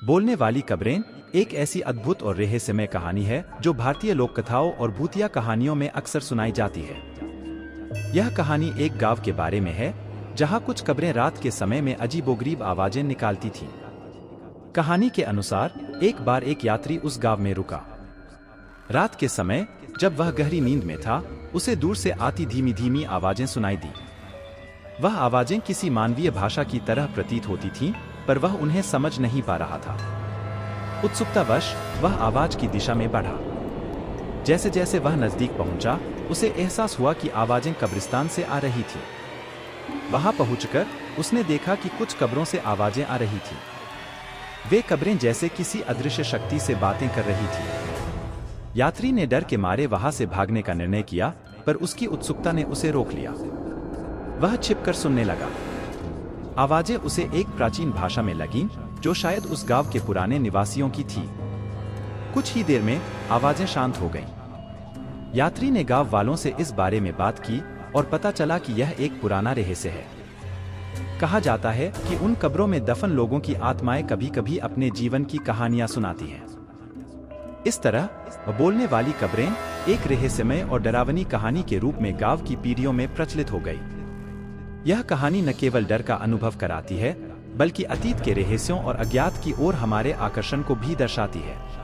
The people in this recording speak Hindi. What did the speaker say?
बोलने वाली कब्रें एक ऐसी अद्भुत और रहस्यमय कहानी है जो भारतीय लोक कथाओं और भूतिया कहानियों में अक्सर सुनाई जाती है। यह कहानी एक गांव के बारे में है जहां कुछ कब्रें रात के समय में अजीबोगरीब आवाजें निकालती थीं। कहानी के अनुसार एक बार एक यात्री उस गांव में रुका। रात के समय जब वह गहरी नींद में था, उसे दूर से आती धीमी धीमी आवाजें सुनाई दी। वह आवाजें किसी मानवीय भाषा की तरह प्रतीत होती थीं, पर वह उन्हें समझ नहीं पा रहा था। उत्सुकतावश वह आवाज की दिशा में बढ़ा। जैसे जैसे वह नजदीक पहुंचा, उसे एहसास हुआ कि आवाजें कब्रिस्तान से आ रही थीं। वहां पहुंचकर उसने देखा कि कुछ कब्रों से आवाजें आ रही थीं। वे कब्रें जैसे किसी अदृश्य शक्ति से बातें कर रही थीं। यात्री ने डर के मारे वहां से भागने का निर्णय किया, पर उसकी उत्सुकता ने उसे रोक लिया। वह छिपकर सुनने लगा। आवाजें उसे एक प्राचीन भाषा में लगीं, जो शायद उस गांव के पुराने निवासियों की थी। कुछ ही देर में आवाजें शांत हो गईं। यात्री ने गांव वालों से इस बारे में बात की और पता चला कि यह एक पुराना रहस्य है। कहा जाता है कि उन कब्रों में दफन लोगों की आत्माएं कभी-कभी अपने जीवन की कहानियां सुनाती हैं। इस तरह बोलने वाली कब्रें एक रहस्यमय और डरावनी कहानी के रूप में गांव की पीढ़ियों में प्रचलित हो गई। यह कहानी न केवल डर का अनुभव कराती है, बल्कि अतीत के रहस्यों और अज्ञात की ओर हमारे आकर्षण को भी दर्शाती है।